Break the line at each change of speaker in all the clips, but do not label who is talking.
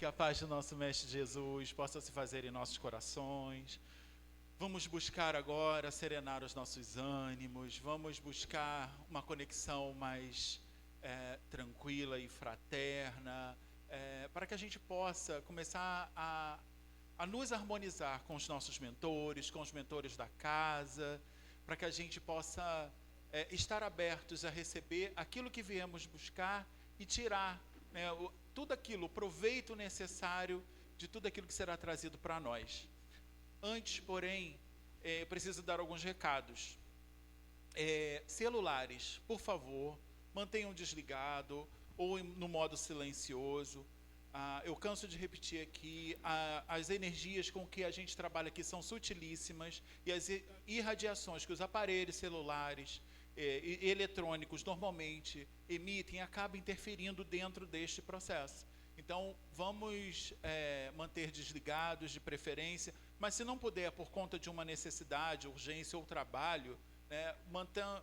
Que a paz do nosso Mestre Jesus possa se fazer em nossos corações. Vamos buscar agora serenar os nossos ânimos. Vamos buscar uma conexão mais tranquila e fraterna, para que a gente possa começar a nos harmonizar com os nossos mentores, com os mentores da casa, para que a gente possa estar abertos a receber aquilo que viemos buscar e tirar, né, tudo aquilo, o proveito necessário de tudo aquilo que será trazido para nós. Antes, porém, preciso dar alguns recados. Celulares, por favor, mantenham desligado ou no modo silencioso. Eu canso de repetir aqui, as energias com que a gente trabalha aqui são sutilíssimas e as irradiações que os aparelhos celulares e eletrônicos normalmente emitem acabam interferindo dentro deste processo. Então, vamos manter desligados de preferência, mas se não puder, por conta de uma necessidade, urgência ou trabalho, né,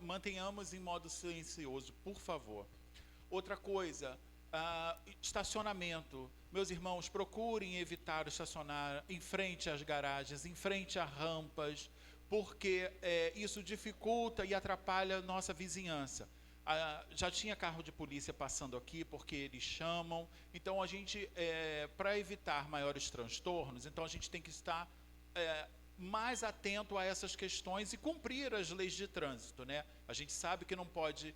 mantenhamos em modo silencioso, por favor. Outra coisa, estacionamento. Meus irmãos, procurem evitar estacionar em frente às garagens, em frente a rampas, porque isso dificulta e atrapalha a nossa vizinhança. Já tinha carro de polícia passando aqui, porque eles chamam. Então, a gente, para evitar maiores transtornos, então a gente tem que estar mais atento a essas questões e cumprir as leis de trânsito, né? A gente sabe que não pode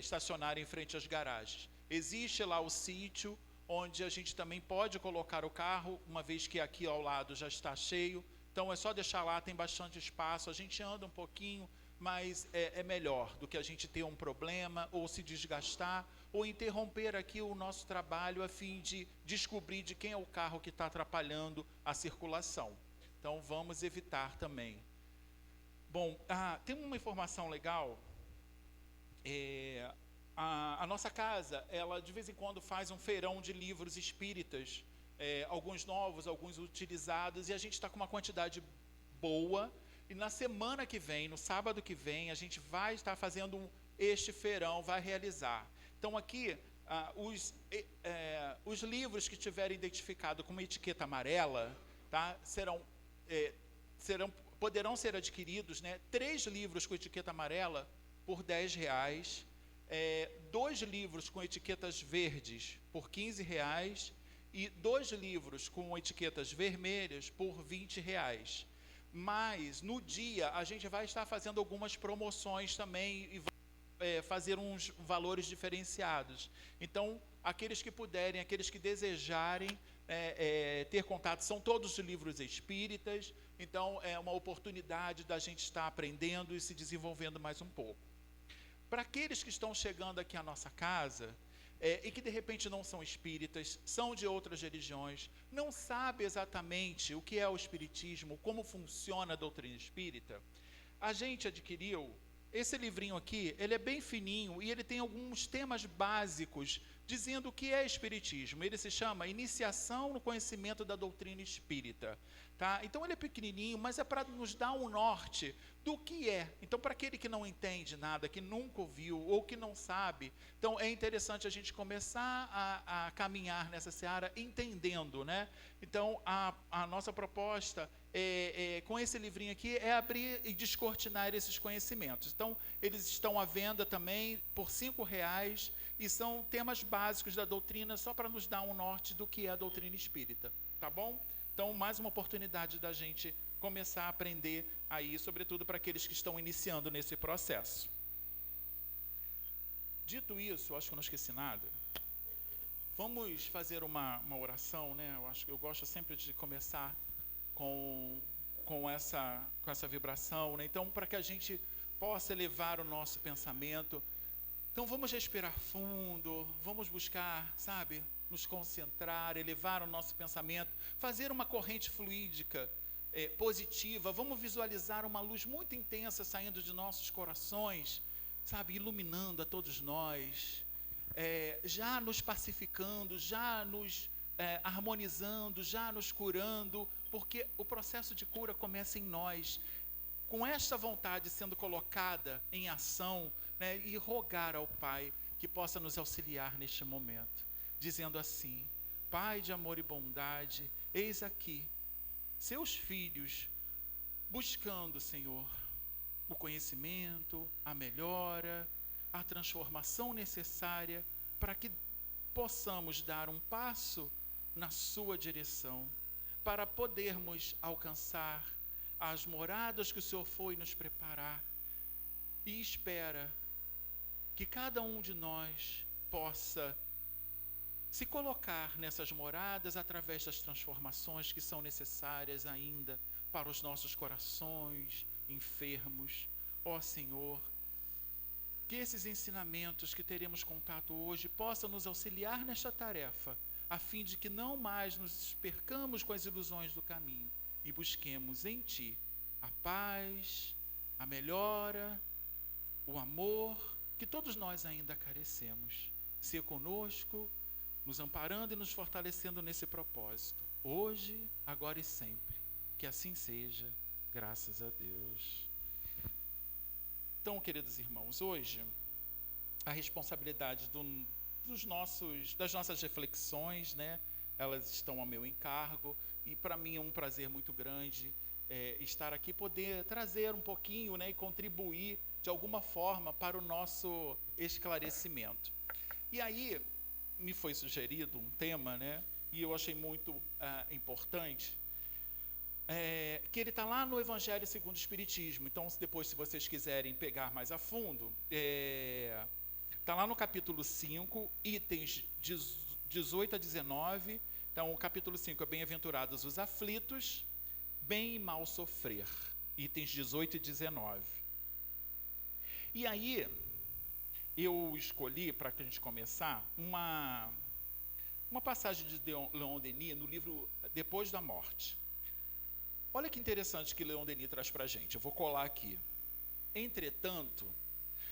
estacionar em frente às garagens. Existe lá o sítio, onde a gente também pode colocar o carro, uma vez que aqui ao lado já está cheio. Então, é só deixar lá, tem bastante espaço. A gente anda um pouquinho, mas é melhor do que a gente ter um problema, ou se desgastar, ou interromper aqui o nosso trabalho a fim de descobrir de quem é o carro que está atrapalhando a circulação. Então, vamos evitar também. Bom, tem uma informação legal. A nossa casa, ela de vez em quando faz um feirão de livros espíritas, alguns novos, alguns utilizados, e a gente está com uma quantidade boa. E na semana que vem, no sábado que vem, a gente vai estar fazendo este feirão, vai realizar. Então aqui, os livros que tiverem identificado com uma etiqueta amarela, tá, poderão ser adquiridos, né, 3 livros com etiqueta amarela por R$10, 2 livros com etiquetas verdes por R$15 e 2 livros com etiquetas vermelhas por R$20. Mas no dia a gente vai estar fazendo algumas promoções também e vai fazer uns valores diferenciados. Então, aqueles que puderem, aqueles que desejarem ter contato, são todos livros espíritas. Então, é uma oportunidade da gente estar aprendendo e se desenvolvendo mais um pouco. Para aqueles que estão chegando aqui à nossa casa, e que de repente não são espíritas, são de outras religiões, não sabe exatamente o que é o espiritismo, como funciona a doutrina espírita, a gente adquiriu esse livrinho aqui. Ele é bem fininho e ele tem alguns temas básicos dizendo o que é espiritismo. Ele se chama Iniciação no Conhecimento da Doutrina Espírita. Tá? Então ele é pequenininho, mas é para nos dar um norte do que é. Então, para aquele que não entende nada, que nunca ouviu ou que não sabe, então é interessante a gente começar a caminhar nessa seara entendendo, né? Então, a nossa proposta com esse livrinho aqui é abrir e descortinar esses conhecimentos. Então, eles estão à venda também por R$5 e são temas básicos da doutrina, só para nos dar um norte do que é a doutrina espírita, tá bom? Então, mais uma oportunidade da gente começar a aprender aí, sobretudo para aqueles que estão iniciando nesse processo. Dito isso, acho que eu não esqueci nada. Vamos fazer uma oração, né? Eu gosto sempre de começar com essa vibração, né? Então, para que a gente possa elevar o nosso pensamento. Então, vamos respirar fundo, vamos buscar, sabe, nos concentrar, elevar o nosso pensamento, fazer uma corrente fluídica positiva. Vamos visualizar uma luz muito intensa saindo de nossos corações, sabe, iluminando a todos nós, já nos pacificando, já nos harmonizando, já nos curando, porque o processo de cura começa em nós. Com esta vontade sendo colocada em ação, né, e rogar ao Pai que possa nos auxiliar neste momento, dizendo assim: Pai de amor e bondade, eis aqui seus filhos buscando, Senhor, o conhecimento, a melhora, a transformação necessária para que possamos dar um passo na sua direção, para podermos alcançar as moradas que o Senhor foi nos preparar, e espera que cada um de nós possa se colocar nessas moradas através das transformações que são necessárias ainda para os nossos corações enfermos. Ó Senhor, que esses ensinamentos que teremos contato hoje possam nos auxiliar nesta tarefa, a fim de que não mais nos percamos com as ilusões do caminho e busquemos em Ti a paz, a melhora, o amor que todos nós ainda carecemos. Ser conosco, nos amparando e nos fortalecendo nesse propósito, hoje, agora e sempre. Que assim seja, graças a Deus. Então, queridos irmãos, hoje, a responsabilidade das nossas reflexões, né, elas estão ao meu encargo, e para mim é um prazer muito grande estar aqui, poder trazer um pouquinho, né, e contribuir de alguma forma para o nosso esclarecimento. E aí, me foi sugerido um tema, né, e eu achei muito importante, que ele está lá no Evangelho segundo o Espiritismo. Então, depois, se vocês quiserem pegar mais a fundo, está lá no capítulo 5, itens 18 a 19. Então, o capítulo 5 é Bem-aventurados os aflitos, bem e mal sofrer, itens 18 e 19. E aí, eu escolhi, para que a gente começar, uma passagem de Leon Denis no livro Depois da Morte. Olha que interessante que Leon Denis traz para a gente. Eu vou colar aqui. Entretanto,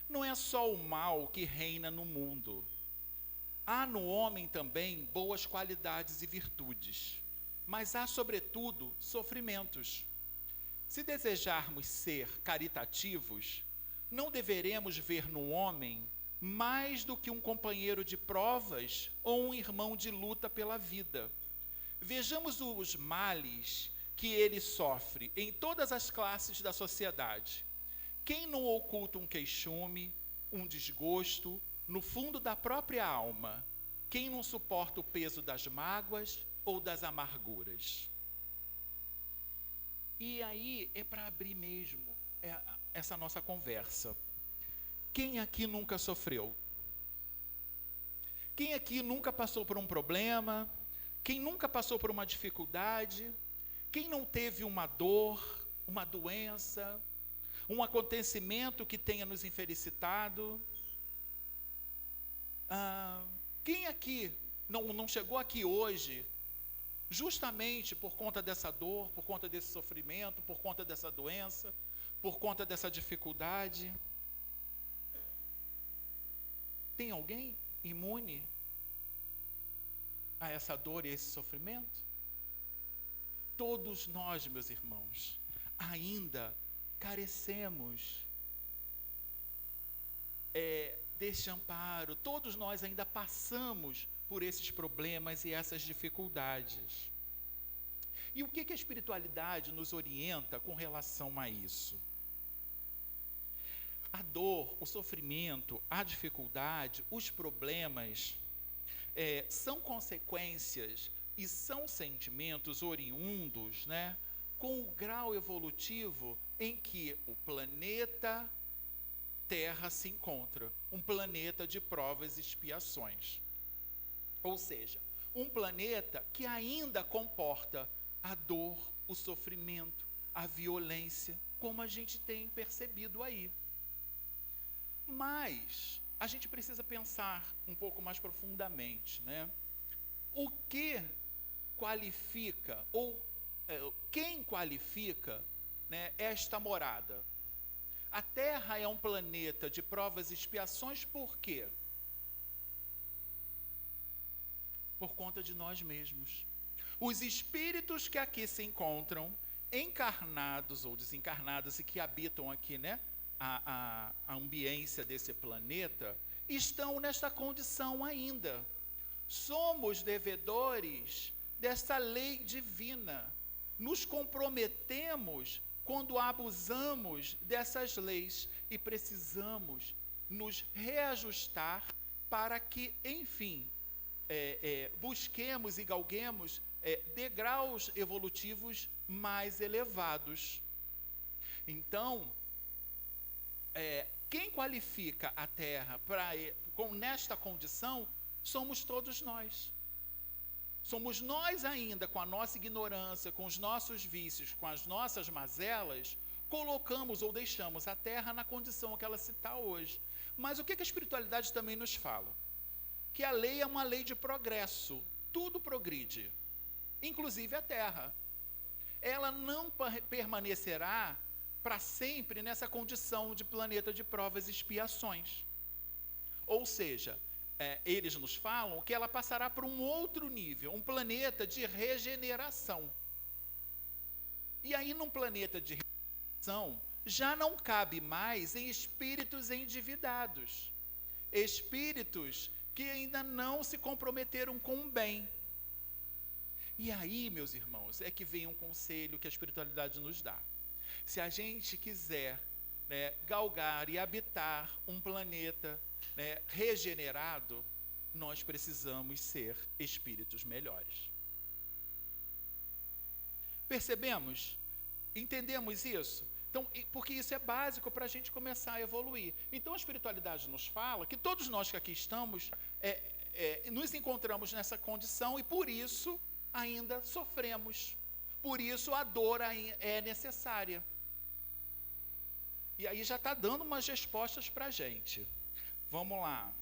não é só o mal que reina no mundo. Há no homem também boas qualidades e virtudes, mas há, sobretudo, sofrimentos. Se desejarmos ser caritativos, não deveremos ver no homem mais do que um companheiro de provas ou um irmão de luta pela vida. Vejamos os males que ele sofre em todas as classes da sociedade. Quem não oculta um queixume, um desgosto, no fundo da própria alma? Quem não suporta o peso das mágoas ou das amarguras? E aí é para abrir mesmo essa nossa conversa. Quem aqui nunca sofreu? Quem aqui nunca passou por um problema? Quem nunca passou por uma dificuldade? Quem não teve uma dor, uma doença, um acontecimento que tenha nos infelicitado? Quem aqui não chegou aqui hoje justamente por conta dessa dor, por conta desse sofrimento, por conta dessa doença, por conta dessa dificuldade? Tem alguém imune a essa dor e a esse sofrimento? Todos nós, meus irmãos, ainda carecemos deste amparo. Todos nós ainda passamos por esses problemas e essas dificuldades. E o que a espiritualidade nos orienta com relação a isso? A dor, o sofrimento, a dificuldade, os problemas são consequências e são sentimentos oriundos, né, com o grau evolutivo em que o planeta Terra se encontra, um planeta de provas e expiações. Ou seja, um planeta que ainda comporta a dor, o sofrimento, a violência, como a gente tem percebido aí. Mas a gente precisa pensar um pouco mais profundamente, né? O que qualifica, ou quem qualifica, né, esta morada? A Terra é um planeta de provas e expiações por quê? Por conta de nós mesmos. Os espíritos que aqui se encontram, encarnados ou desencarnados, e que habitam aqui, né, a ambiência desse planeta, estão nesta condição ainda. somos devedores dessa lei divina. Nos comprometemos quando abusamos dessas leis e precisamos nos reajustar para que, enfim, busquemos e galguemos degraus evolutivos mais elevados. Então, quem qualifica a Terra nesta condição somos todos nós. Somos nós ainda, com a nossa ignorância, com os nossos vícios, com as nossas mazelas, colocamos ou deixamos a Terra na condição que ela se está hoje. Mas o que a espiritualidade também nos fala? Que a lei é uma lei de progresso. Tudo progride, inclusive a Terra. Ela não permanecerá para sempre nessa condição de planeta de provas e expiações. Ou seja, eles nos falam que ela passará para um outro nível, um planeta de regeneração. E aí, num planeta de regeneração, já não cabe mais em espíritos endividados, espíritos que ainda não se comprometeram com o bem. E aí, meus irmãos, é que vem um conselho que a espiritualidade nos dá. Se a gente quiser, galgar e habitar um planeta, regenerado, nós precisamos ser espíritos melhores. Percebemos? Entendemos isso? Então, porque isso é básico para a gente começar a evoluir. Então, a espiritualidade nos fala que todos nós que aqui estamos, nos encontramos nessa condição e por isso ainda sofremos. Por isso a dor é necessária. E aí já está dando umas respostas para a gente. Vamos lá.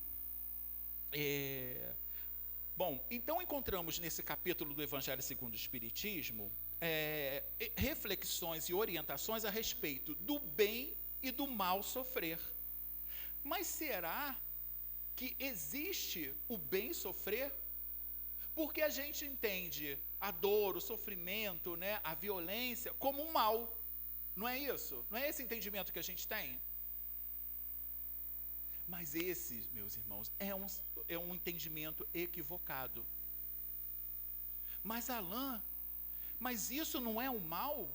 Bom, então encontramos nesse capítulo do Evangelho segundo o Espiritismo reflexões e orientações a respeito do bem e do mal sofrer. Mas será que existe o bem sofrer? Porque a gente entende a dor, o sofrimento, a violência como um mal. Não é isso? Não é esse entendimento que a gente tem? Mas esse, meus irmãos, é um entendimento equivocado. Mas Alain, mas isso não é um mal?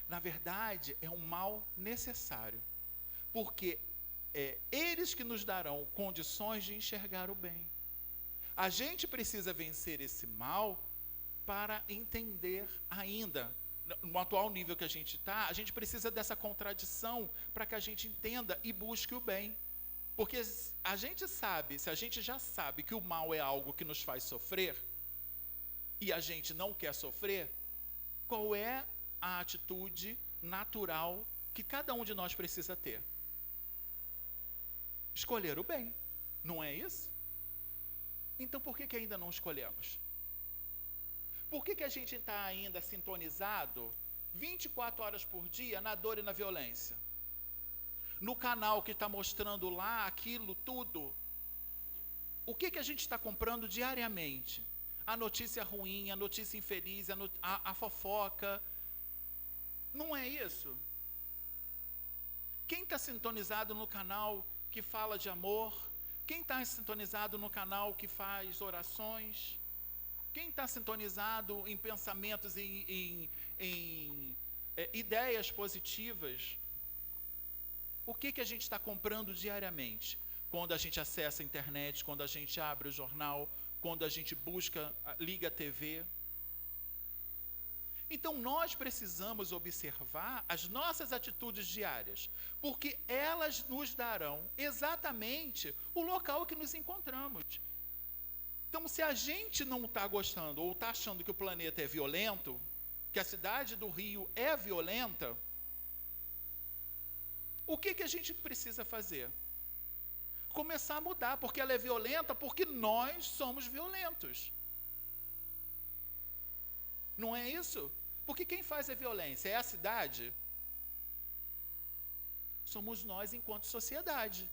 Na verdade, é um mal necessário. Porque eles que nos darão condições de enxergar o bem. A gente precisa vencer esse mal para entender ainda, no atual nível que a gente está, a gente precisa dessa contradição para que a gente entenda e busque o bem. Porque a gente sabe, se a gente já sabe que o mal é algo que nos faz sofrer, e a gente não quer sofrer, qual é a atitude natural que cada um de nós precisa ter? Escolher o bem, não é isso? Então por que ainda não escolhemos? Por que a gente está ainda sintonizado 24 horas por dia na dor e na violência? No canal que está mostrando lá aquilo tudo. O que a gente está comprando diariamente? A notícia ruim, a notícia infeliz, a fofoca. Não é isso? Quem está sintonizado no canal que fala de amor? Quem está sintonizado no canal que faz orações? Quem está sintonizado em pensamentos, em ideias positivas? O que a gente está comprando diariamente? Quando a gente acessa a internet, quando a gente abre o jornal, quando a gente busca, liga a TV. Então nós precisamos observar as nossas atitudes diárias, porque elas nos darão exatamente o local que nos encontramos. Então, se a gente não está gostando ou está achando que o planeta é violento, que a cidade do Rio é violenta, o que a gente precisa fazer? Começar a mudar, porque ela é violenta, porque nós somos violentos. Não é isso? Porque quem faz a violência é a cidade? Somos nós enquanto sociedade.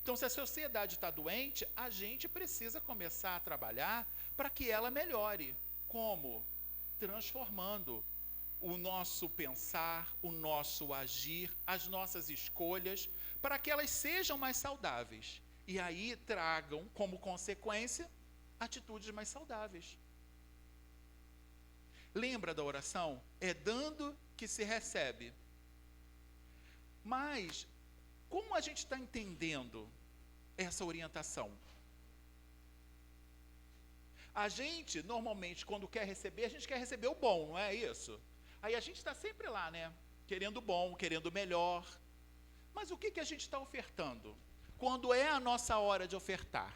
Então, se a sociedade está doente, a gente precisa começar a trabalhar para que ela melhore. Como? Transformando o nosso pensar, o nosso agir, as nossas escolhas, para que elas sejam mais saudáveis. E aí tragam, como consequência, atitudes mais saudáveis. Lembra da oração? É dando que se recebe. Mas, como a gente está entendendo essa orientação? A gente, normalmente, quando quer receber, a gente quer receber o bom, não é isso? Aí a gente está sempre lá, né? Querendo o bom, querendo o melhor. Mas o que a gente está ofertando? Quando é a nossa hora de ofertar?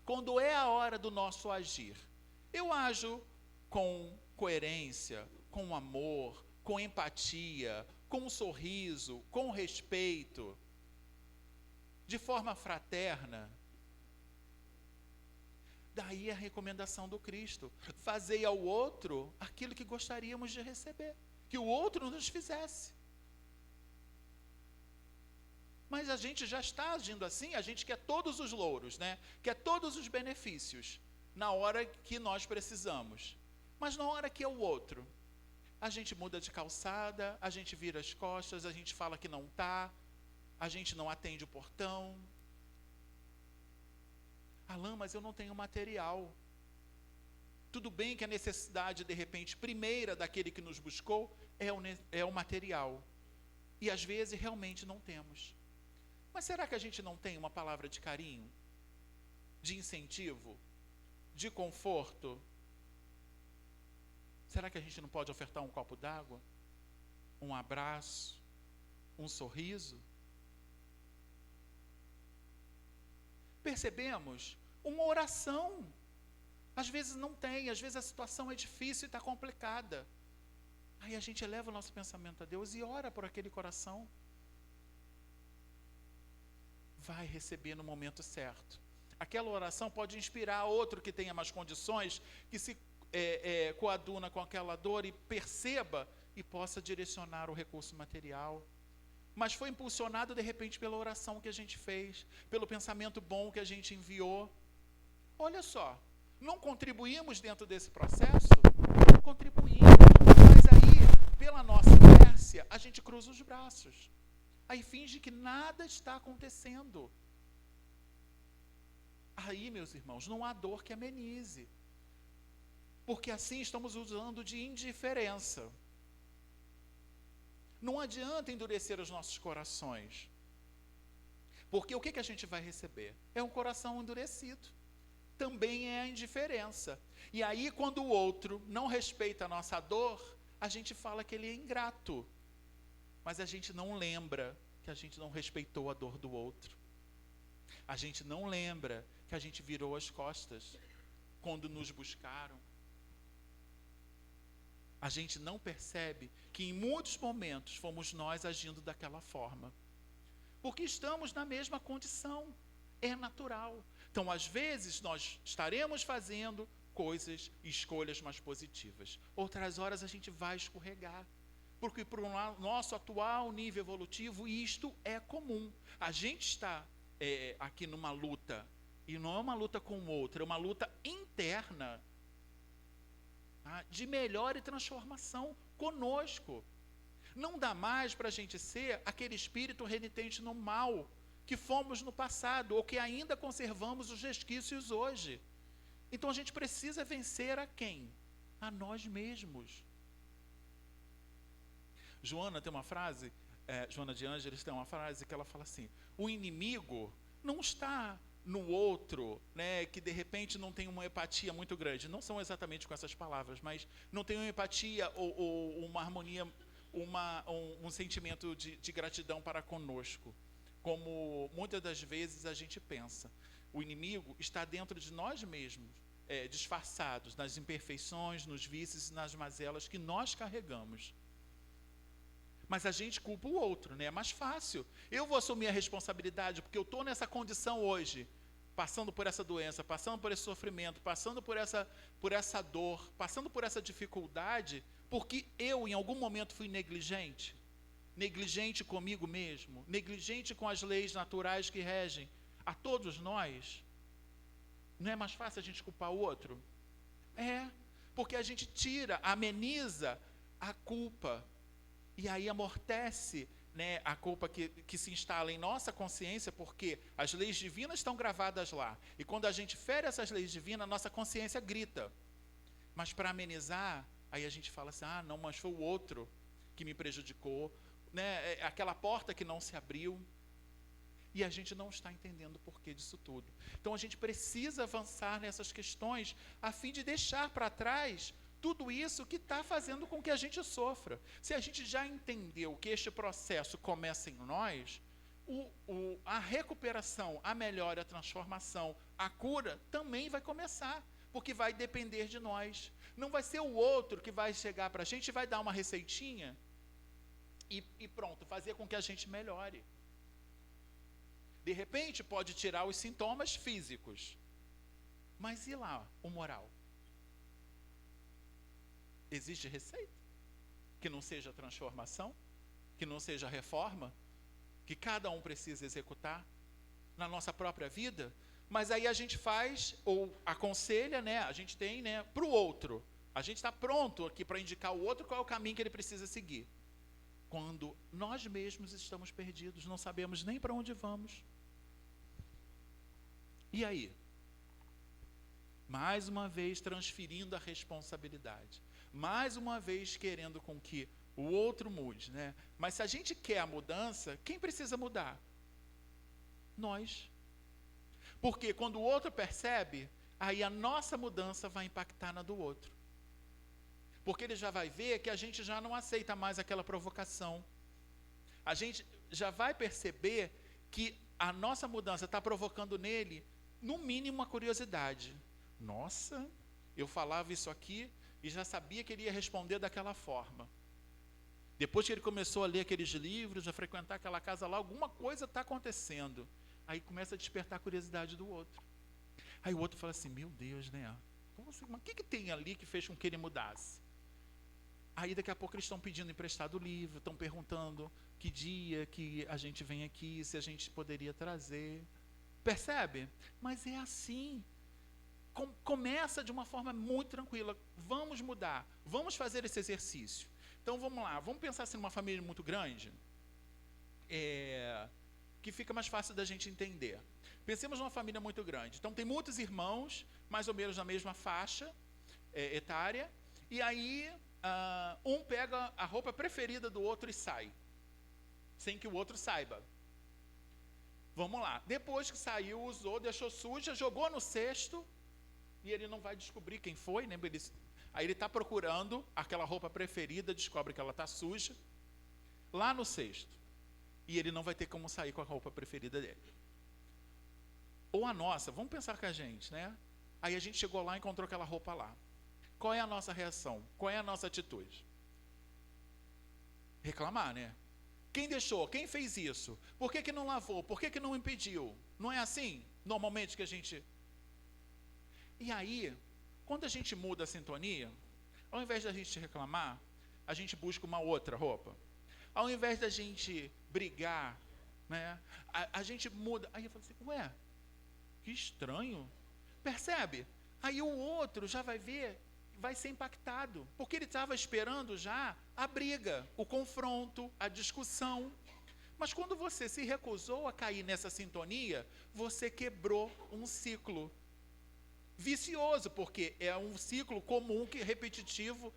Quando é a hora do nosso agir? Eu ajo com coerência, com amor, com empatia, com um sorriso, com respeito, de forma fraterna. Daí a recomendação do Cristo: fazei ao outro aquilo que gostaríamos de receber, que o outro nos fizesse. Mas a gente já está agindo assim, a gente quer todos os louros, né? Quer todos os benefícios, na hora que nós precisamos. Mas na hora que é o outro, a gente muda de calçada, a gente vira as costas, a gente fala que não está, a gente não atende o portão. Alain, mas eu não tenho material. Tudo bem que a necessidade, de repente, primeira daquele que nos buscou é o material. E às vezes realmente não temos. Mas será que a gente não tem uma palavra de carinho, de incentivo, de conforto? Será que a gente não pode ofertar um copo d'água, um abraço, um sorriso? Percebemos? Uma oração. Às vezes não tem, às vezes a situação é difícil e está complicada. Aí a gente eleva o nosso pensamento a Deus e ora por aquele coração. Vai receber no momento certo. Aquela oração pode inspirar outro que tenha mais condições, que se coaduna com aquela dor e perceba e possa direcionar o recurso material. Mas foi impulsionado de repente pela oração que a gente fez, pelo pensamento bom que a gente enviou. Olha só, não contribuímos dentro desse processo? Contribuímos, mas aí, pela nossa inércia, a gente cruza os braços. Aí finge que nada está acontecendo. Aí, meus irmãos, não há dor que amenize. Porque assim estamos usando de indiferença. Não adianta endurecer os nossos corações. Porque o que a gente vai receber? É um coração endurecido. Também é a indiferença. E aí, quando o outro não respeita a nossa dor, a gente fala que ele é ingrato. Mas a gente não lembra que a gente não respeitou a dor do outro. A gente não lembra que a gente virou as costas quando nos buscaram. A gente não percebe que em muitos momentos fomos nós agindo daquela forma. Porque estamos na mesma condição. É natural. Então, às vezes, nós estaremos fazendo coisas e escolhas mais positivas. Outras horas a gente vai escorregar. Porque para o nosso atual nível evolutivo, isto é comum. A gente está aqui numa luta, e não é uma luta com o outro, é uma luta interna, tá? De melhora e transformação conosco. Não dá mais para a gente ser aquele espírito renitente no mal que fomos no passado, ou que ainda conservamos os resquícios hoje. Então a gente precisa vencer a quem? A nós mesmos. Joana tem uma frase, Joana de Ângeles tem uma frase que ela fala assim: o inimigo não está no outro, né, que de repente não tem uma empatia muito grande. Não são exatamente com essas palavras, mas não tem uma empatia ou uma harmonia, um sentimento de gratidão para conosco, como muitas das vezes a gente pensa. O inimigo está dentro de nós mesmos, disfarçados nas imperfeições, nos vícios e nas mazelas que nós carregamos. Mas a gente culpa o outro, né? É mais fácil. Eu vou assumir a responsabilidade porque eu estou nessa condição hoje, passando por essa doença, passando por esse sofrimento, passando por essa dor, passando por essa dificuldade, porque eu em algum momento fui negligente. Negligente comigo mesmo, negligente com as leis naturais que regem a todos nós. Não é mais fácil a gente culpar o outro? É, porque a gente ameniza a culpa. E aí amortece, né, a culpa que se instala em nossa consciência, porque as leis divinas estão gravadas lá. E quando a gente fere essas leis divinas, a nossa consciência grita. Mas para amenizar, aí a gente fala assim, não, mas foi o outro que me prejudicou, né, aquela porta que não se abriu. E a gente não está entendendo o porquê disso tudo. Então a gente precisa avançar nessas questões a fim de deixar para trás tudo isso que está fazendo com que a gente sofra. Se a gente já entendeu que este processo começa em nós, a recuperação, a melhora, a transformação, a cura também vai começar, porque vai depender de nós. Não vai ser o outro que vai chegar para a gente e vai dar uma receitinha e pronto, fazer com que a gente melhore. De repente pode tirar os sintomas físicos, mas e lá o moral? Existe receita? Que não seja transformação? Que não seja reforma? Que cada um precisa executar na nossa própria vida? Mas aí a gente faz, ou aconselha, né? A gente tem, né, para o outro. A gente está pronto aqui para indicar o outro qual é o caminho que ele precisa seguir. Quando nós mesmos estamos perdidos, não sabemos nem para onde vamos. E aí? Mais uma vez transferindo a responsabilidade. Mais uma vez querendo com que o outro mude, né? Mas se a gente quer a mudança, quem precisa mudar? Nós. Porque quando o outro percebe, aí a nossa mudança vai impactar na do outro. Porque ele já vai ver que a gente já não aceita mais aquela provocação. A gente já vai perceber que a nossa mudança está provocando nele, no mínimo, uma curiosidade. Nossa, eu falava isso aqui e já sabia que ele ia responder daquela forma. Depois que ele começou a ler aqueles livros, a frequentar aquela casa lá, alguma coisa está acontecendo. Aí começa a despertar a curiosidade do outro. Aí o outro fala assim, meu Deus, né? Mas o que tem ali que fez com que ele mudasse? Aí daqui a pouco eles estão pedindo emprestado o livro, estão perguntando que dia que a gente vem aqui, se a gente poderia trazer. Percebe? Mas é assim. Começa de uma forma muito tranquila. Vamos mudar, vamos fazer esse exercício. Então vamos lá, vamos pensar assim numa família muito grande, que fica mais fácil da gente entender. Pensemos numa família muito grande. Então tem muitos irmãos, mais ou menos na mesma faixa etária, e aí um pega a roupa preferida do outro e sai, sem que o outro saiba. Vamos lá, depois que saiu, usou, deixou suja, jogou no cesto, e ele não vai descobrir quem foi, né? Aí ele está procurando aquela roupa preferida, descobre que ela está suja, lá no cesto. E ele não vai ter como sair com a roupa preferida dele. Ou a nossa, vamos pensar com a gente, né? Aí a gente chegou lá e encontrou aquela roupa lá. Qual é a nossa reação? Qual é a nossa atitude? Reclamar, né? Quem deixou? Quem fez isso? Por que não lavou? Por que não impediu? Não é assim, normalmente, que a gente... E aí, quando a gente muda a sintonia, ao invés da gente reclamar, a gente busca uma outra roupa. Ao invés da gente brigar, né, a gente muda. Aí eu falo assim, ué, que estranho. Percebe? Aí o outro já vai ver, vai ser impactado, porque ele estava esperando já a briga, o confronto, a discussão. Mas quando você se recusou a cair nessa sintonia, você quebrou um ciclo vicioso, porque é um ciclo comum, repetitivo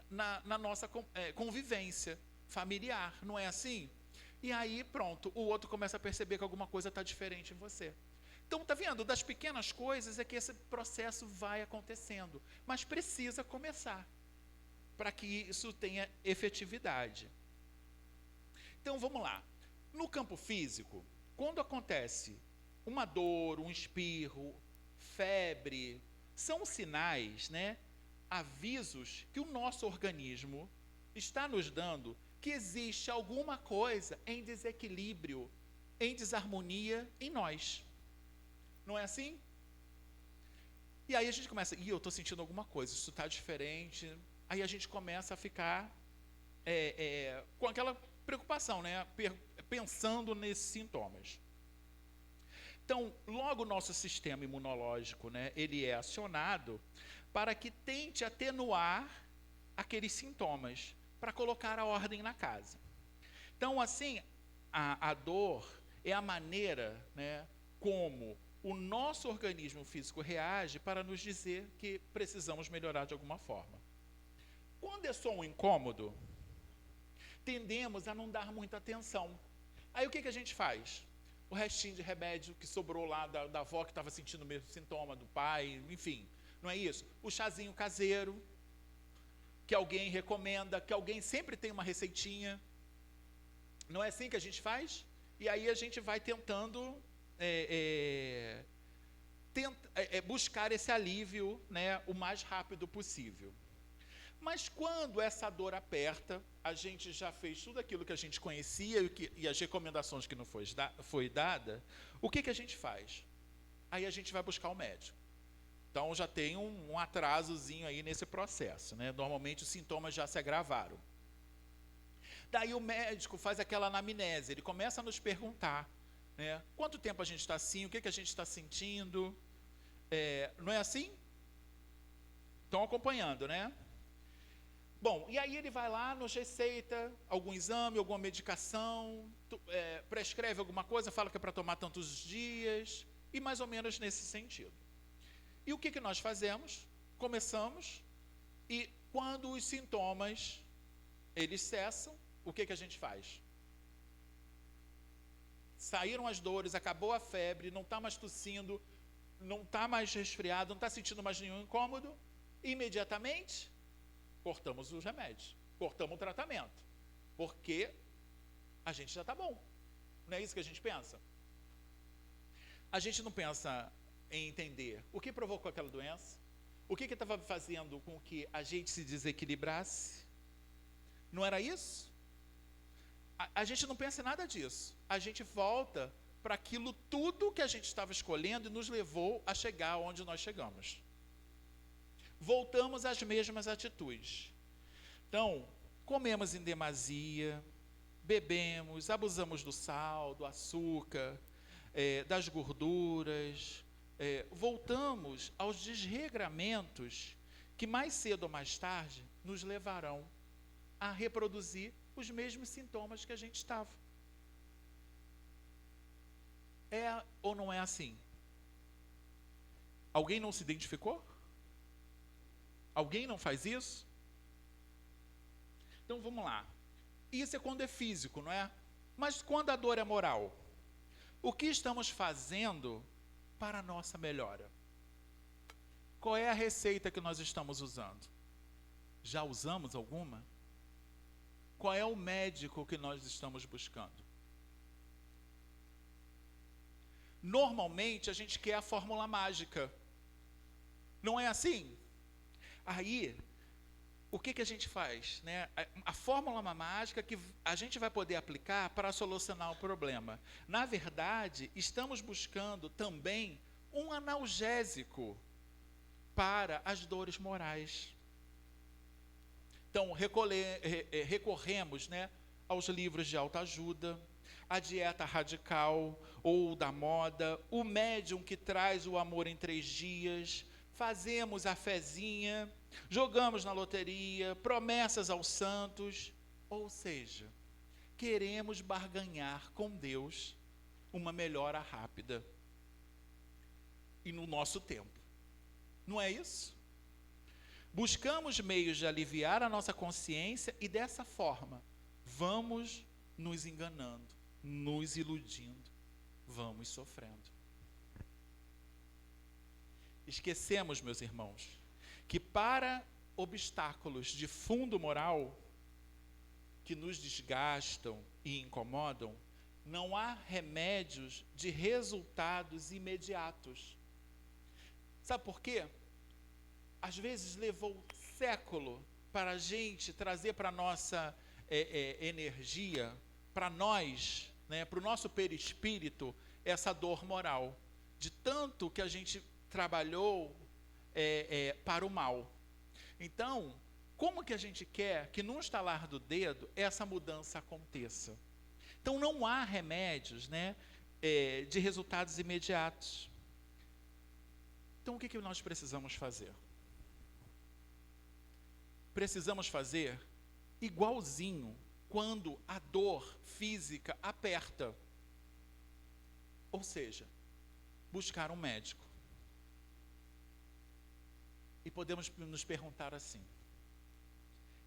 na nossa convivência familiar, não é assim? E aí, pronto, o outro começa a perceber que alguma coisa está diferente em você. Então, tá vendo? Das pequenas coisas é que esse processo vai acontecendo, mas precisa começar para que isso tenha efetividade. Então, vamos lá. No campo físico, quando acontece uma dor, um espirro, febre, são sinais, né, avisos que o nosso organismo está nos dando que existe alguma coisa em desequilíbrio, em desarmonia em nós. Não é assim? E aí a gente começa, eu estou sentindo alguma coisa, isso está diferente. Aí a gente começa a ficar com aquela preocupação, né, pensando nesses sintomas. Então, logo o nosso sistema imunológico, né, ele é acionado para que tente atenuar aqueles sintomas, para colocar a ordem na casa. Então, assim, a dor é a maneira, né, como o nosso organismo físico reage para nos dizer que precisamos melhorar de alguma forma. Quando é só um incômodo, tendemos a não dar muita atenção. Aí o que a gente faz? O restinho de remédio que sobrou lá da avó que estava sentindo o mesmo sintoma do pai, enfim, não é isso? O chazinho caseiro, que alguém recomenda, que alguém sempre tem uma receitinha. Não é assim que a gente faz? E aí a gente vai tentando buscar esse alívio, né, o mais rápido possível. Mas quando essa dor aperta, a gente já fez tudo aquilo que a gente conhecia e as recomendações que não foi dada, o que a gente faz? Aí a gente vai buscar o médico. Então já tem um atrasozinho aí nesse processo, né? Normalmente os sintomas já se agravaram. Daí o médico faz aquela anamnese, ele começa a nos perguntar, né, quanto tempo a gente está assim, o que a gente está sentindo, não é assim? Estão acompanhando, né? Bom, e aí ele vai lá, nos receita algum exame, alguma medicação, prescreve alguma coisa, fala que é para tomar tantos dias, e mais ou menos nesse sentido. E o que nós fazemos? Começamos, e quando os sintomas, eles cessam, o que a gente faz? Saíram as dores, acabou a febre, não está mais tossindo, não está mais resfriado, não está sentindo mais nenhum incômodo, imediatamente cortamos os remédios, cortamos o tratamento, porque a gente já está bom. Não é isso que a gente pensa? A gente não pensa em entender o que provocou aquela doença, o que estava fazendo com que a gente se desequilibrasse. Não era isso? A gente não pensa em nada disso. A gente volta para aquilo tudo que a gente estava escolhendo e nos levou a chegar onde nós chegamos. Voltamos às mesmas atitudes. Então, comemos em demasia, bebemos, abusamos do sal, do açúcar, das gorduras, voltamos aos desregramentos que mais cedo ou mais tarde nos levarão a reproduzir os mesmos sintomas que a gente estava. É ou não é assim? Alguém não se identificou? Alguém não faz isso? Então vamos lá. Isso é quando é físico, não é? Mas quando a dor é moral? O que estamos fazendo para a nossa melhora? Qual é a receita que nós estamos usando? Já usamos alguma? Qual é o médico que nós estamos buscando? Normalmente a gente quer a fórmula mágica. Não é assim? Aí, o que a gente faz, né? A fórmula mágica que a gente vai poder aplicar para solucionar o problema. Na verdade, estamos buscando também um analgésico para as dores morais. Então, recorremos, né, aos livros de autoajuda, a dieta radical ou da moda, o médium que traz o amor em 3 dias, fazemos a fezinha, jogamos na loteria, promessas aos santos, ou seja, queremos barganhar com Deus uma melhora rápida e no nosso tempo. Não é isso? Buscamos meios de aliviar a nossa consciência e dessa forma vamos nos enganando, nos iludindo, vamos sofrendo. Esquecemos, meus irmãos, que para obstáculos de fundo moral que nos desgastam e incomodam, não há remédios de resultados imediatos. Sabe por quê? Às vezes levou século para a gente trazer para a nossa energia, para nós, né, para o nosso perispírito, essa dor moral, de tanto que a gente trabalhou para o mal. Então, como que a gente quer que num estalar do dedo essa mudança aconteça? Então, não há remédios, né, de resultados imediatos. Então, o que nós precisamos fazer? Precisamos fazer igualzinho quando a dor física aperta. Ou seja, buscar um médico. E podemos nos perguntar assim: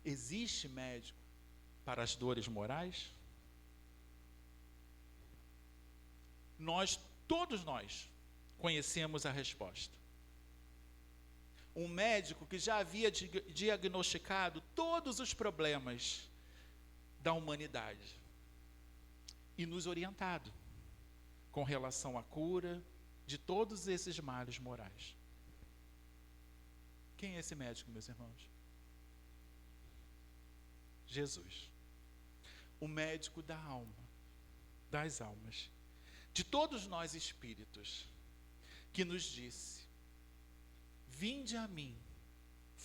existe médico para as dores morais? Todos nós, conhecemos a resposta. Um médico que já havia diagnosticado todos os problemas da humanidade e nos orientado com relação à cura de todos esses males morais. Quem é esse médico, meus irmãos? Jesus, o médico da alma, das almas, de todos nós espíritos, que nos disse: vinde a mim,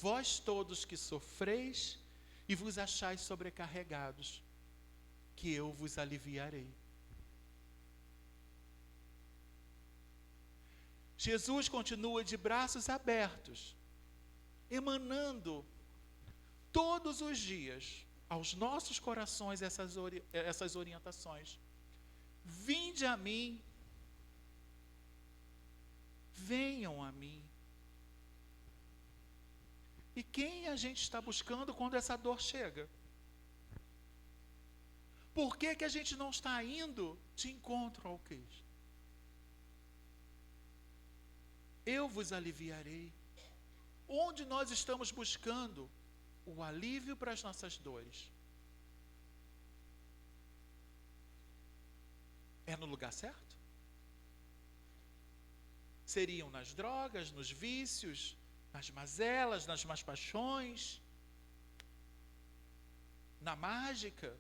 vós todos que sofreis e vos achais sobrecarregados, que eu vos aliviarei. Jesus continua de braços abertos, emanando todos os dias aos nossos corações essas orientações. Vinde a mim, venham a mim. E quem a gente está buscando quando essa dor chega? Por que que a gente não está indo de encontro ao Cristo? Eu vos aliviarei. Onde nós estamos buscando o alívio para as nossas dores? É no lugar certo? Seriam nas drogas, nos vícios, nas mazelas, nas más paixões, na mágica?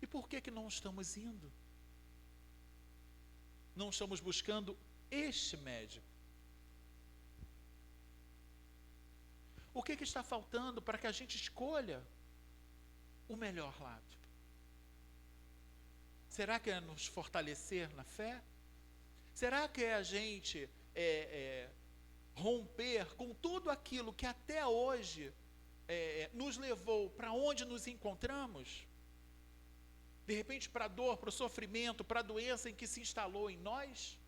E por que que não estamos indo? Não estamos buscando este médico? O que que está faltando para que a gente escolha o melhor lado? Será que é nos fortalecer na fé? Será que é a gente romper com tudo aquilo que até hoje nos levou para onde nos encontramos? De repente para a dor, para o sofrimento, para a doença em que se instalou em nós?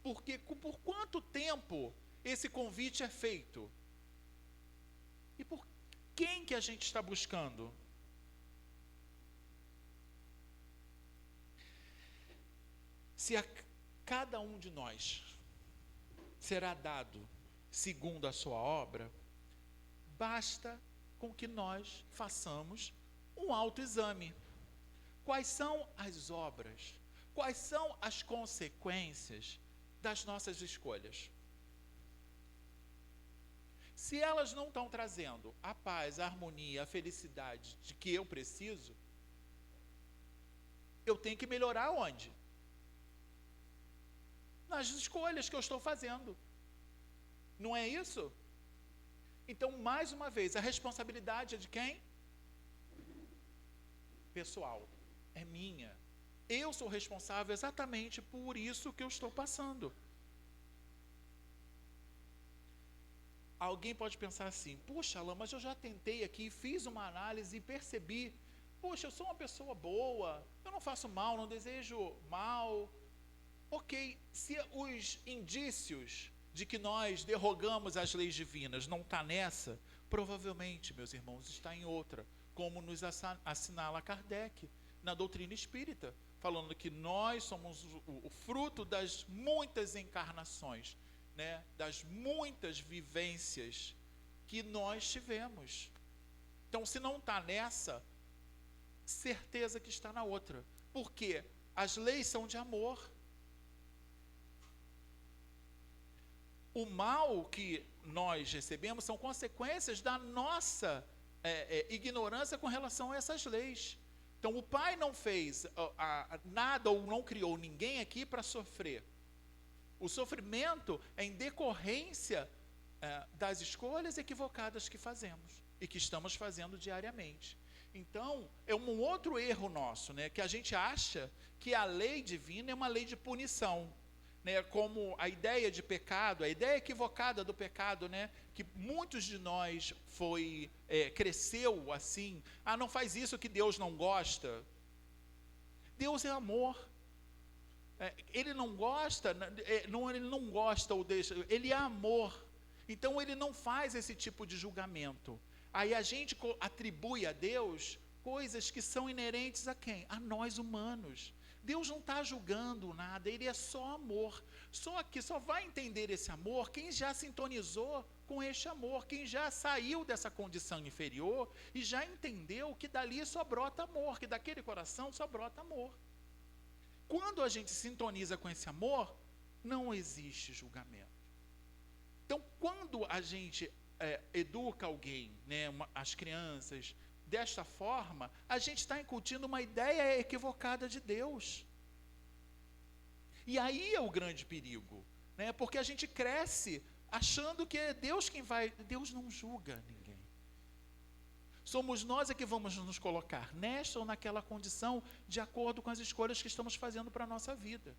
Porque por quanto tempo esse convite é feito? E por quem que a gente está buscando? Se a cada um de nós será dado segundo a sua obra, basta com que nós façamos um autoexame. Quais são as obras? Quais são as consequências das nossas escolhas? Se elas não estão trazendo a paz, a harmonia, a felicidade de que eu preciso, eu tenho que melhorar onde? Nas escolhas que eu estou fazendo. Não é isso? Então, mais uma vez, a responsabilidade é de quem? Pessoal, é minha. Eu sou responsável exatamente por isso que eu estou passando. Alguém pode pensar assim: puxa, Alain, mas eu já tentei aqui, fiz uma análise e percebi, puxa, eu sou uma pessoa boa, eu não faço mal, não desejo mal. Ok, se os indícios de que nós derrogamos as leis divinas não está nessa, provavelmente, meus irmãos, está em outra, como nos assinala Kardec na doutrina espírita, falando que nós somos o fruto das muitas encarnações, né, das muitas vivências que nós tivemos. Então, se não está nessa, certeza que está na outra, porque as leis são de amor. O mal que nós recebemos são consequências da nossa ignorância com relação a essas leis. Então, o Pai não fez nada ou não criou ninguém aqui para sofrer. O sofrimento é em decorrência das escolhas equivocadas que fazemos e que estamos fazendo diariamente. Então, é um outro erro nosso, né? Que a gente acha que a lei divina é uma lei de punição. né, como a ideia de pecado, a ideia equivocada do pecado, né, que muitos de nós cresceu assim. Ah, não faz isso que Deus não gosta. Deus é amor. Ele não gosta, ele não gosta ou deixa, ele é amor. Então ele não faz esse tipo de julgamento. Aí a gente atribui a Deus coisas que são inerentes a quem? A nós humanos. Deus não está julgando nada, ele é só amor. Só que só vai entender esse amor quem já sintonizou com este amor, quem já saiu dessa condição inferior e já entendeu que dali só brota amor, que daquele coração só brota amor. Quando a gente sintoniza com esse amor, não existe julgamento. Então, quando a gente educa alguém, né, as crianças, desta forma, a gente está incutindo uma ideia equivocada de Deus. E aí é o grande perigo, né, porque a gente cresce achando que é Deus quem vai. Deus não julga ninguém. Somos nós que vamos nos colocar nesta ou naquela condição, de acordo com as escolhas que estamos fazendo para a nossa vida.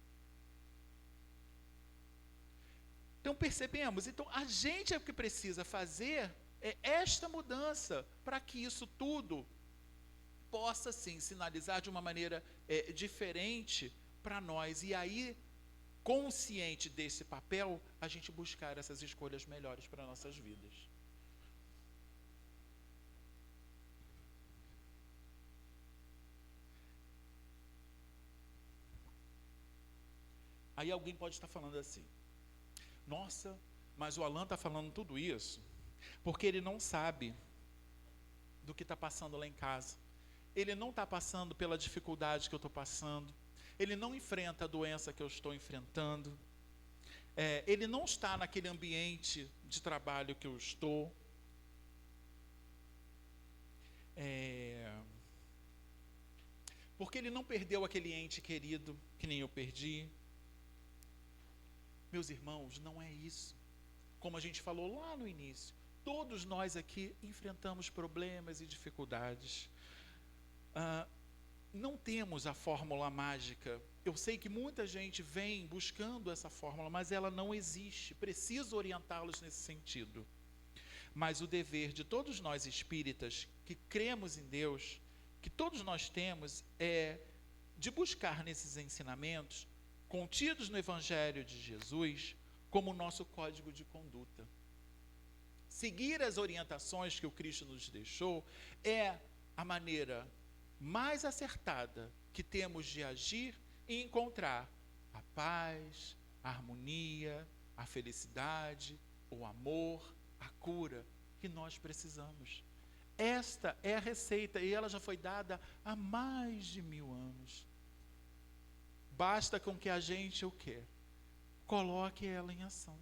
Então percebemos, então a gente é o que precisa fazer esta mudança, para que isso tudo possa sim sinalizar de uma maneira diferente para nós, e aí, consciente desse papel, a gente buscar essas escolhas melhores para nossas vidas. Aí alguém pode estar falando assim: nossa, mas o Alan está falando tudo isso porque ele não sabe do que está passando lá em casa. Ele não está passando pela dificuldade que eu estou passando. Ele não enfrenta a doença que eu estou enfrentando. Ele não está naquele ambiente de trabalho que eu estou. Porque ele não perdeu aquele ente querido que nem eu perdi. Meus irmãos, não é isso. Como a gente falou lá no início, todos nós aqui enfrentamos problemas e dificuldades. Não temos a fórmula mágica. Eu sei que muita gente vem buscando essa fórmula, mas ela não existe. Preciso orientá-los nesse sentido. Mas o dever de todos nós espíritas que cremos em Deus, que todos nós temos, é de buscar nesses ensinamentos contidos no Evangelho de Jesus como nosso código de conduta. Seguir as orientações que o Cristo nos deixou é a maneira mais acertada que temos de agir e encontrar a paz, a harmonia, a felicidade, o amor, a cura que nós precisamos. Esta é a receita, e ela já foi dada há mais de 1000 anos. Basta com que a gente o quê? Coloque ela em ação.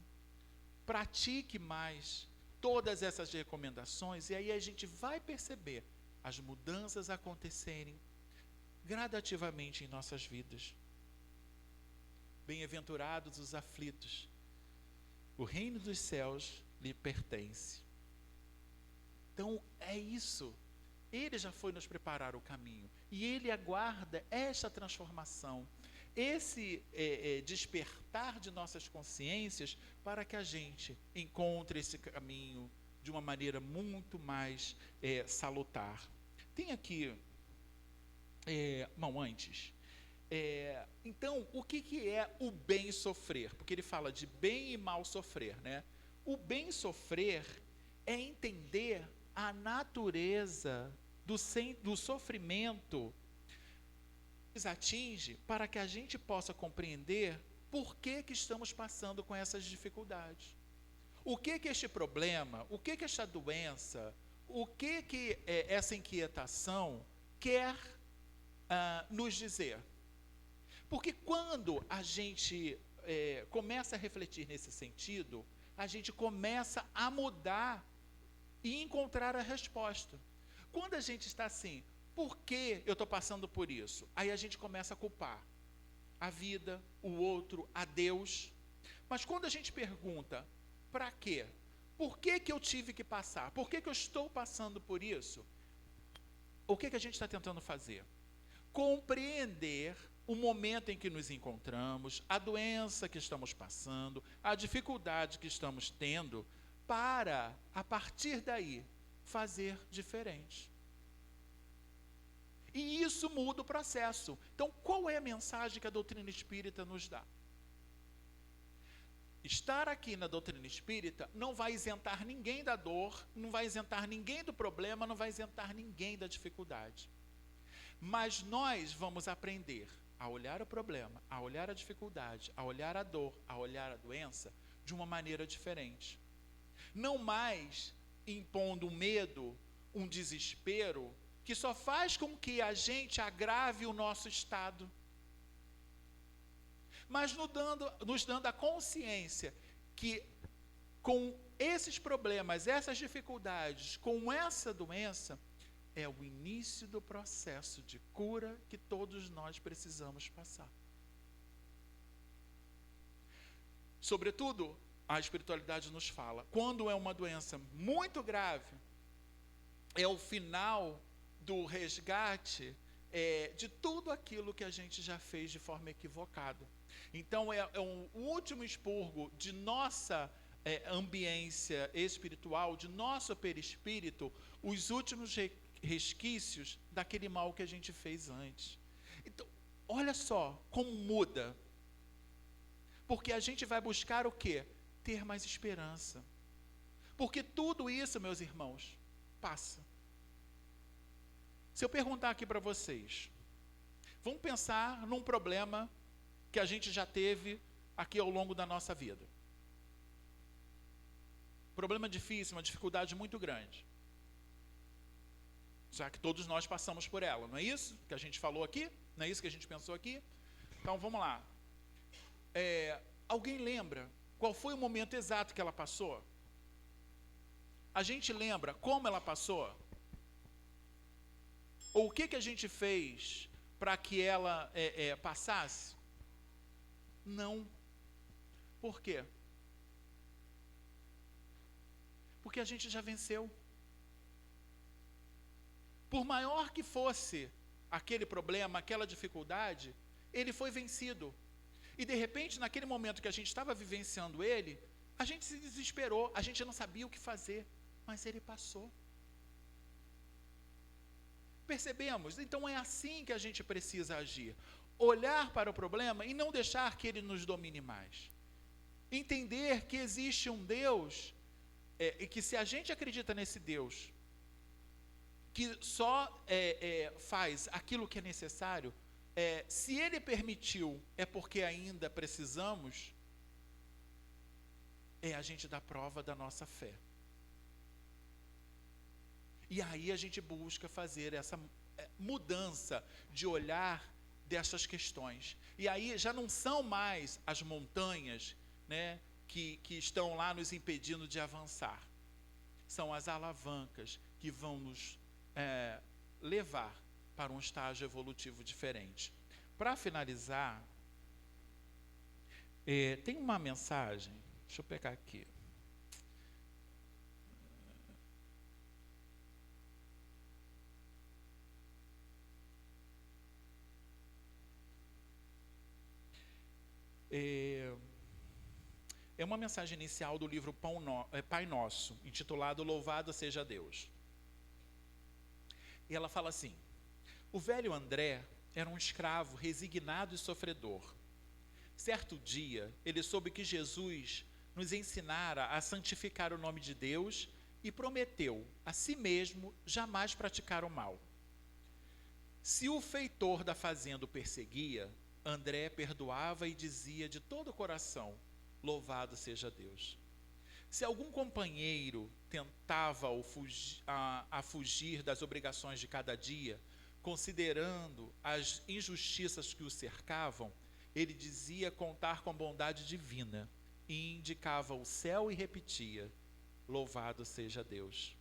Pratique mais todas essas recomendações, e aí a gente vai perceber as mudanças acontecerem gradativamente em nossas vidas. Bem-aventurados os aflitos, o reino dos céus lhe pertence. Então é isso. Ele já foi nos preparar o caminho, e Ele aguarda esta transformação, esse despertar de nossas consciências, para que a gente encontre esse caminho de uma maneira muito mais salutar. Tem aqui, antes, então, o que é o bem sofrer? Porque ele fala de bem e mal sofrer, né? O bem sofrer é entender a natureza do sofrimento que nos atinge, para que a gente possa compreender por que estamos passando com essas dificuldades. O que este problema, o que esta doença, o que essa inquietação quer nos dizer? Porque quando a gente começa a refletir nesse sentido, a gente começa a mudar e encontrar a resposta. Quando a gente está assim, por que eu estou passando por isso? Aí a gente começa a culpar a vida, o outro, a Deus. Mas quando a gente pergunta, para quê? Por que eu tive que passar? Por que eu estou passando por isso? O que a gente está tentando fazer? Compreender o momento em que nos encontramos, a doença que estamos passando, a dificuldade que estamos tendo, para, a partir daí, fazer diferente. E isso muda o processo. Então, qual é a mensagem que a doutrina espírita nos dá? Estar aqui na doutrina espírita não vai isentar ninguém da dor, não vai isentar ninguém do problema, não vai isentar ninguém da dificuldade. Mas nós vamos aprender a olhar o problema, a olhar a dificuldade, a olhar a dor, a olhar a doença de uma maneira diferente. Não mais impondo um medo, um desespero, que só faz com que a gente agrave o nosso estado. Mas nos dando a consciência que com esses problemas, essas dificuldades, com essa doença, é o início do processo de cura que todos nós precisamos passar. Sobretudo, a espiritualidade nos fala, quando é uma doença muito grave, é o final do resgate de tudo aquilo que a gente já fez de forma equivocada. Então, é um último expurgo de nossa ambiência espiritual, de nosso perispírito, os últimos resquícios daquele mal que a gente fez antes. Então, olha só como muda. Porque a gente vai buscar o quê? Ter mais esperança. Porque tudo isso, meus irmãos, passa. Se eu perguntar aqui para vocês, vamos pensar num problema que a gente já teve aqui ao longo da nossa vida. Problema difícil, uma dificuldade muito grande. Já que todos nós passamos por ela, não é isso que a gente falou aqui? Não é isso que a gente pensou aqui? Então, vamos lá. Alguém lembra qual foi o momento exato que ela passou? A gente lembra como ela passou? Ou o que a gente fez para que ela passasse? Não. Por quê? Porque a gente já venceu. Por maior que fosse aquele problema, aquela dificuldade, ele foi vencido. E de repente, naquele momento que a gente estava vivenciando ele, a gente se desesperou, a gente não sabia o que fazer, mas ele passou. Percebemos? Então é assim que a gente precisa agir. Olhar para o problema e não deixar que ele nos domine mais. Entender que existe um Deus, e que se a gente acredita nesse Deus, que só faz aquilo que é necessário, se Ele permitiu, é porque ainda precisamos, a gente dá prova da nossa fé. E aí a gente busca fazer essa mudança de olhar dessas questões. E aí já não são mais as montanhas, né, que estão lá nos impedindo de avançar. São as alavancas que vão nos levar para um estágio evolutivo diferente. Para finalizar, tem uma mensagem, deixa eu pegar aqui. É uma mensagem inicial do livro Pai Nosso, intitulado Louvado Seja Deus. E ela fala assim: o velho André era um escravo resignado e sofredor. Certo dia, ele soube que Jesus nos ensinara a santificar o nome de Deus e prometeu a si mesmo jamais praticar o mal. Se o feitor da fazenda o perseguia, André perdoava e dizia de todo o coração: louvado seja Deus. Se algum companheiro tentava a fugir das obrigações de cada dia, considerando as injustiças que o cercavam, ele dizia contar com a bondade divina e indicava o céu e repetia: louvado seja Deus.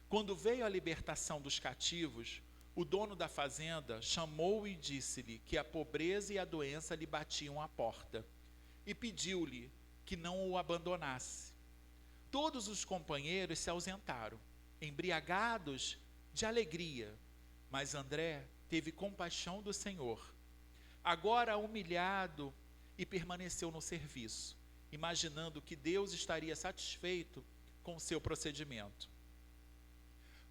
Quando veio a libertação dos cativos, o dono da fazenda chamou-o e disse-lhe que a pobreza e a doença lhe batiam à porta, e pediu-lhe que não o abandonasse. Todos os companheiros se ausentaram, embriagados de alegria, mas André teve compaixão do Senhor. agora humilhado, e permaneceu no serviço, imaginando que Deus estaria satisfeito com o seu procedimento.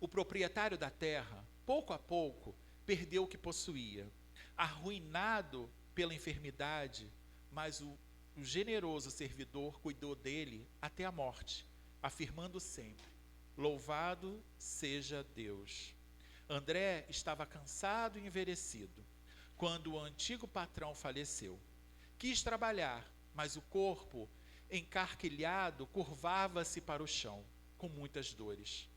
O proprietário da terra, pouco a pouco, perdeu o que possuía, arruinado pela enfermidade, mas o generoso servidor cuidou dele até a morte, afirmando sempre: louvado seja Deus. André estava cansado e envelhecido quando o antigo patrão faleceu. Quis trabalhar, mas o corpo, encarquilhado, curvava-se para o chão, com muitas dores.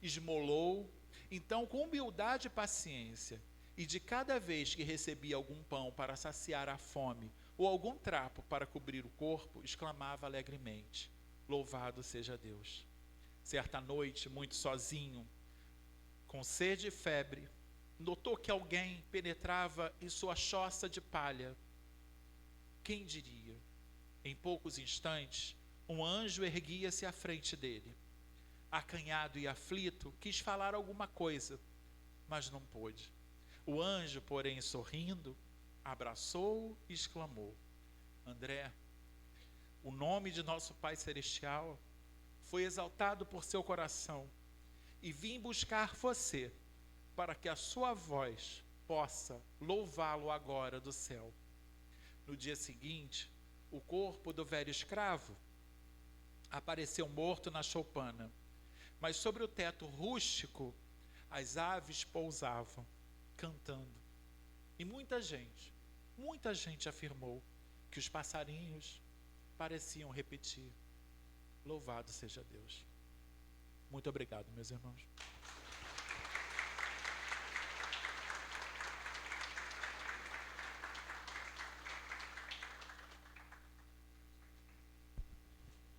Esmolou, então, com humildade e paciência, e de cada vez que recebia algum pão para saciar a fome, ou algum trapo para cobrir o corpo, exclamava alegremente: louvado seja Deus. Certa noite, muito sozinho, com sede e febre, notou que alguém penetrava em sua choça de palha. Quem diria? Em poucos instantes, um anjo erguia-se à frente dele. Acanhado e aflito, quis falar alguma coisa, mas não pôde. O anjo, porém, sorrindo, abraçou-o e exclamou: André, o nome de nosso Pai Celestial foi exaltado por seu coração, e vim buscar você, para que a sua voz possa louvá-lo agora do céu. No dia seguinte, o corpo do velho escravo apareceu morto na choupana, mas sobre o teto rústico as aves pousavam, cantando. E muita gente afirmou que os passarinhos pareciam repetir: louvado seja Deus. Muito obrigado, meus irmãos.